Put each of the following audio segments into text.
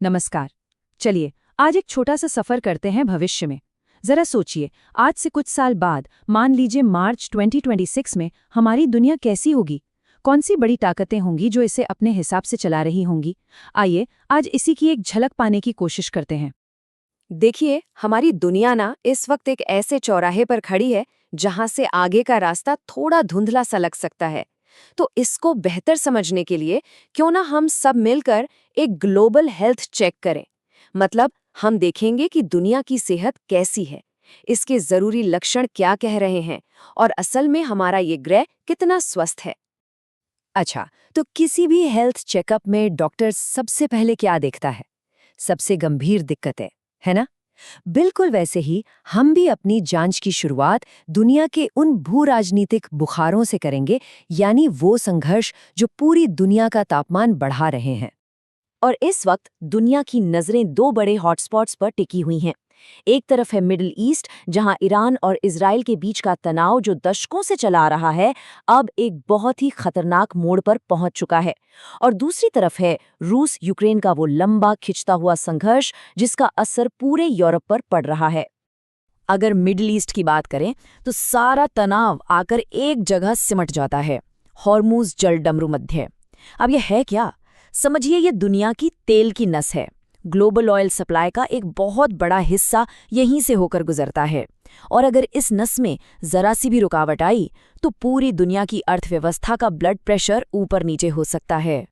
नमस्कार। चलिए आज एक छोटा सा सफर करते हैं भविष्य में। जरा सोचिए, आज से कुछ साल बाद मान लीजिए मार्च 2026 में हमारी दुनिया कैसी होगी। कौन सी बड़ी ताकतें होंगी जो इसे अपने हिसाब से चला रही होंगी। आइए आज इसी की एक झलक पाने की कोशिश करते हैं। देखिए, हमारी दुनिया ना इस वक्त एक ऐसे चौराहे पर खड़ी है जहां से आगे का रास्ता थोड़ा धुंधला सा लग सकता है। तो इसको बेहतर समझने के लिए क्यों ना हम सब मिलकर एक ग्लोबल हेल्थ चेक करें। मतलब हम देखेंगे कि दुनिया की सेहत कैसी है, इसके जरूरी लक्षण क्या कह रहे हैं और असल में हमारा ये ग्रह कितना स्वस्थ है। अच्छा, तो किसी भी हेल्थ चेकअप में डॉक्टर सबसे पहले क्या देखता है? सबसे गंभीर दिक्कतें, है ना? बिल्कुल वैसे ही हम भी अपनी जांच की शुरुआत दुनिया के उन भू राजनीतिक बुखारों से करेंगे, यानी वो संघर्ष जो पूरी दुनिया का तापमान बढ़ा रहे हैं। और इस वक्त दुनिया की नजरें दो बड़े हॉटस्पॉट्स पर टिकी हुई हैं। एक तरफ है मिडिल ईस्ट, जहां ईरान और इजराइल के बीच का तनाव जो दशकों से चला आ रहा है, अब एक बहुत ही खतरनाक मोड़ पर पहुंच चुका है। और दूसरी तरफ है रूस यूक्रेन का वो लंबा खिंचता हुआ संघर्ष जिसका असर पूरे यूरोप पर पड़ रहा है। अगर मिडिल ईस्ट की बात करें तो सारा तनाव आकर एक जगह सिमट जाता है, हॉर्मुज जलडमरू मध्य। अब यह है क्या? समझिए, ये दुनिया की तेल की नस है। ग्लोबल ऑयल सप्लाई का एक बहुत बड़ा हिस्सा यहीं से होकर गुजरता है। और अगर इस नस में जरा सी भी रुकावट आई तो पूरी दुनिया की अर्थव्यवस्था का ब्लड प्रेशर ऊपर नीचे हो सकता है।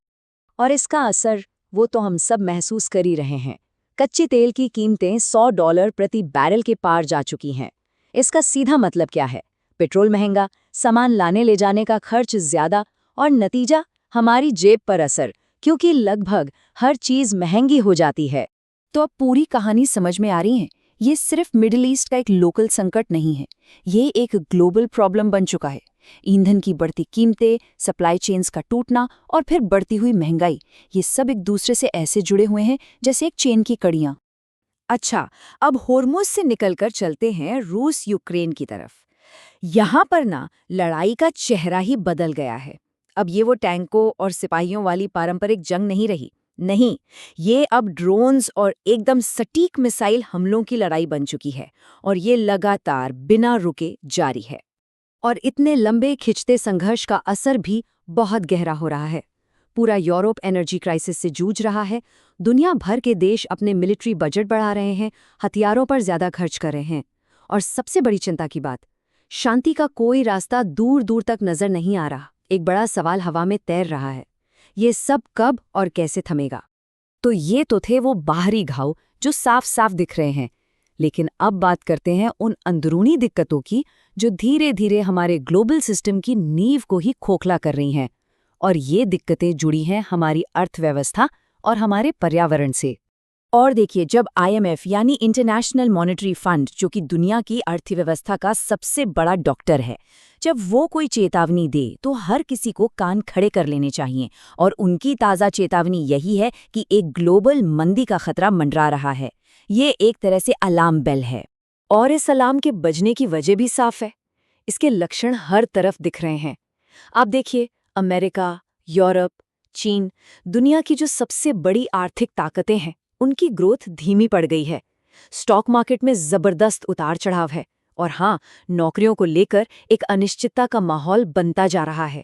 और इसका असर वो तो हम सब महसूस कर ही रहे हैं। कच्चे तेल की कीमतें $100 प्रति बैरल के पार जा चुकी हैं। इसका सीधा मतलब क्या है? पेट्रोल महंगा, सामान लाने ले जाने का खर्च ज्यादा, और नतीजा हमारी जेब पर असर, क्योंकि लगभग हर चीज महंगी हो जाती है। तो अब पूरी कहानी समझ में आ रही है। ये सिर्फ मिडिल ईस्ट का एक लोकल संकट नहीं है, ये एक ग्लोबल प्रॉब्लम बन चुका है। ईंधन की बढ़ती कीमतें, सप्लाई चेन्स का टूटना और फिर बढ़ती हुई महंगाई, ये सब एक दूसरे से ऐसे जुड़े हुए हैं जैसे एक चेन की कड़ियां। अच्छा, अब होर्मुज से निकलकर चलते हैं रूस यूक्रेन की तरफ। यहाँ पर ना लड़ाई का चेहरा ही बदल गया है। अब ये वो टैंकों और सिपाहियों वाली पारंपरिक जंग नहीं रही। नहीं, ये अब ड्रोन्स और एकदम सटीक मिसाइल हमलों की लड़ाई बन चुकी है, और ये लगातार बिना रुके जारी है। और इतने लंबे खिंचते संघर्ष का असर भी बहुत गहरा हो रहा है। पूरा यूरोप एनर्जी क्राइसिस से जूझ रहा है। दुनिया भर के देश अपने मिलिट्री बजट बढ़ा रहे हैं, हथियारों पर ज्यादा खर्च कर रहे हैं। और सबसे बड़ी चिंता की बात, शांति का कोई रास्ता दूर दूर तक नजर नहीं आ रहा। एक बड़ा सवाल हवा में तैर रहा है, ये सब कब और कैसे थमेगा? तो ये तो थे वो बाहरी घाव जो साफ साफ दिख रहे हैं। लेकिन अब बात करते हैं उन अंदरूनी दिक्कतों की जो धीरे धीरे हमारे ग्लोबल सिस्टम की नींव को ही खोखला कर रही हैं। और ये दिक्कतें जुड़ी हैं हमारी अर्थव्यवस्था और हमारे पर्यावरण से। और देखिए, जब आईएमएफ यानी इंटरनेशनल मॉनेटरी फंड, जो कि दुनिया की अर्थव्यवस्था का सबसे बड़ा डॉक्टर है, जब वो कोई चेतावनी दे तो हर किसी को कान खड़े कर लेने चाहिए। और उनकी ताज़ा चेतावनी यही है कि एक ग्लोबल मंदी का खतरा मंडरा रहा है। ये एक तरह से अलार्म बेल है। और इस अलार्म के बजने की वजह भी साफ है। इसके लक्षण हर तरफ दिख रहे हैं। आप देखिए, अमेरिका, यूरोप, चीन, दुनिया की जो सबसे बड़ी आर्थिक ताकतें हैं, उनकी ग्रोथ धीमी पड़ गई है। स्टॉक मार्केट में जबरदस्त उतार चढ़ाव है। और हाँ, नौकरियों को लेकर एक अनिश्चितता का माहौल बनता जा रहा है।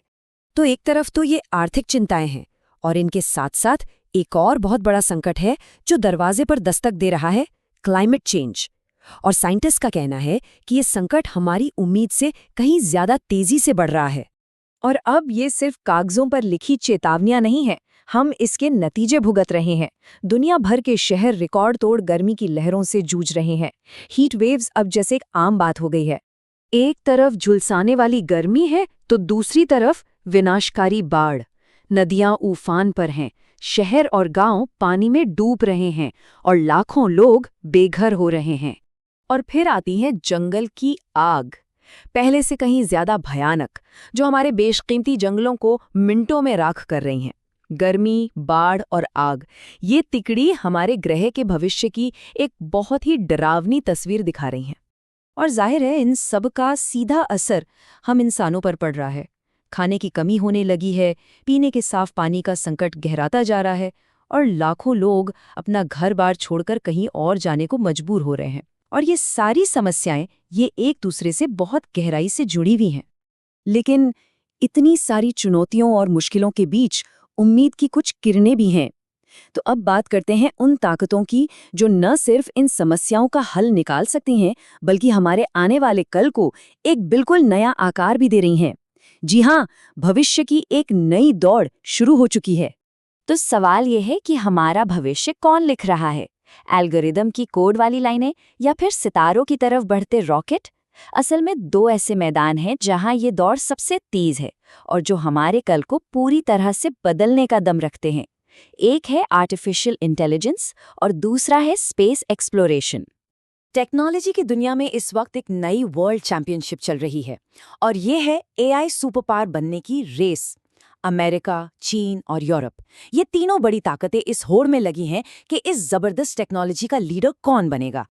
तो एक तरफ तो ये आर्थिक चिंताएं हैं, और इनके साथ साथ एक और बहुत बड़ा संकट है जो दरवाजे पर दस्तक दे रहा है, क्लाइमेट चेंज। और साइंटिस्ट का कहना है कि ये संकट हमारी उम्मीद से कहीं ज्यादा तेजी से बढ़ रहा है। और अब ये सिर्फ कागजों पर लिखी चेतावनियां नहीं है, हम इसके नतीजे भुगत रहे हैं। दुनिया भर के शहर रिकॉर्ड तोड़ गर्मी की लहरों से जूझ रहे हैं। हीट वेव्स अब जैसे एक आम बात हो गई है। एक तरफ झुलसाने वाली गर्मी है तो दूसरी तरफ विनाशकारी बाढ़। नदियां उफान पर हैं, शहर और गांव पानी में डूब रहे हैं, और लाखों लोग बेघर हो रहे हैं। और फिर आती है जंगल की आग, पहले से कहीं ज्यादा भयानक, जो हमारे बेशकीमती जंगलों को मिनटों में राख कर रही हैं। गर्मी, बाढ़ और आग, ये तिकड़ी हमारे ग्रह के भविष्य की एक बहुत ही डरावनी तस्वीर दिखा रही हैं। और जाहिर है, इन सब का सीधा असर हम इंसानों पर पड़ रहा है। खाने की कमी होने लगी है, पीने के साफ पानी का संकट गहराता जा रहा है, और लाखों लोग अपना घर-बार छोड़कर कहीं और जाने को मजबूर हो रहे हैं। और ये सारी समस्याएं ये एक दूसरे से बहुत गहराई से जुड़ी हुई हैं। लेकिन इतनी सारी चुनौतियों और मुश्किलों के बीच उम्मीद की कुछ किरणें भी हैं। तो अब बात करते हैं उन ताकतों की जो न सिर्फ इन समस्याओं का हल निकाल सकती हैं, बल्कि हमारे आने वाले कल को एक बिल्कुल नया आकार भी दे रही हैं। जी हाँ, भविष्य की एक नई दौड़ शुरू हो चुकी है। तो सवाल ये है कि हमारा भविष्य कौन लिख रहा है? एल्गोरिदम की कोड वाली लाइनें या फिर सितारों की तरफ बढ़ते रॉकेट? असल में दो ऐसे मैदान हैं जहां ये दौड़ सबसे तेज है और जो हमारे कल को पूरी तरह से बदलने का दम रखते हैं। एक है आर्टिफिशियल इंटेलिजेंस और दूसरा है स्पेस एक्सप्लोरेशन। टेक्नोलॉजी की दुनिया में इस वक्त एक नई वर्ल्ड चैंपियनशिप चल रही है और ये है एआई सुपर पावर बनने की रेस। अमेरिका, चीन और यूरोप, ये तीनों बड़ी ताकतें इस होड़ में लगी हैं कि इस जबरदस्त टेक्नोलॉजी का लीडर कौन बनेगा।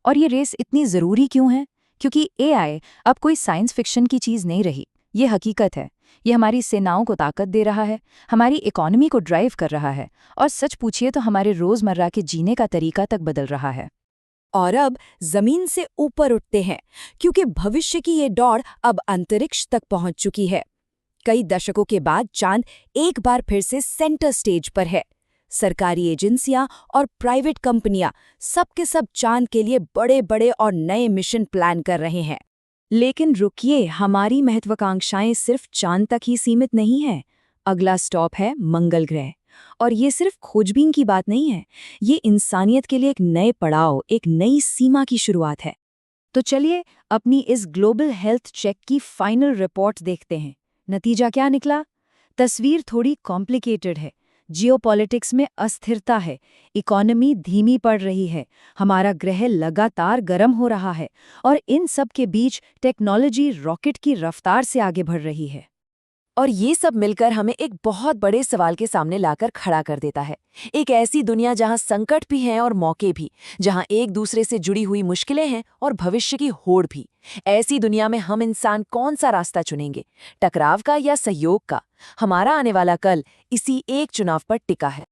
और ये रेस इतनी ज़रूरी क्यों है? क्योंकि एआई अब कोई साइंस फिक्शन की चीज़ नहीं रही, ये हकीकत है। ये हमारी सेनाओं को ताकत दे रहा है, हमारी इकोनॉमी को ड्राइव कर रहा है और सच पूछिए तो हमारे रोज़मर्रा के जीने का तरीका तक बदल रहा है। और अब जमीन से ऊपर उठते हैं, क्योंकि भविष्य की ये दौड़ अब अंतरिक्ष तक पहुंच चुकी है। कई दशकों के बाद चांद एक बार फिर से सेंटर स्टेज पर है। सरकारी एजेंसियां और प्राइवेट कंपनियां सबके सब चांद के लिए बड़े बड़े और नए मिशन प्लान कर रहे हैं। लेकिन रुकिए, हमारी महत्वाकांक्षाएं सिर्फ चांद तक ही सीमित नहीं है। अगला स्टॉप है मंगल ग्रह। और ये सिर्फ खोजबीन की बात नहीं है, ये इंसानियत के लिए एक नए पड़ाव, एक नई सीमा की शुरुआत है। तो चलिए अपनी इस ग्लोबल हेल्थ चेक की फाइनल रिपोर्ट देखते हैं। नतीजा क्या निकला? तस्वीर थोड़ी कॉम्प्लिकेटेड है। जियोपॉलिटिक्स में अस्थिरता है, इकोनॉमी धीमी पड़ रही है, हमारा ग्रह लगातार गर्म हो रहा है और इन सब के बीच टेक्नोलॉजी रॉकेट की रफ्तार से आगे बढ़ रही है। और ये सब मिलकर हमें एक बहुत बड़े सवाल के सामने लाकर खड़ा कर देता है। एक ऐसी दुनिया जहां संकट भी हैं और मौके भी, जहां एक दूसरे से जुड़ी हुई मुश्किलें हैं और भविष्य की होड़ भी। ऐसी दुनिया में हम इंसान कौन सा रास्ता चुनेंगे, टकराव का या सहयोग का? हमारा आने वाला कल इसी एक चुनाव पर टिका है।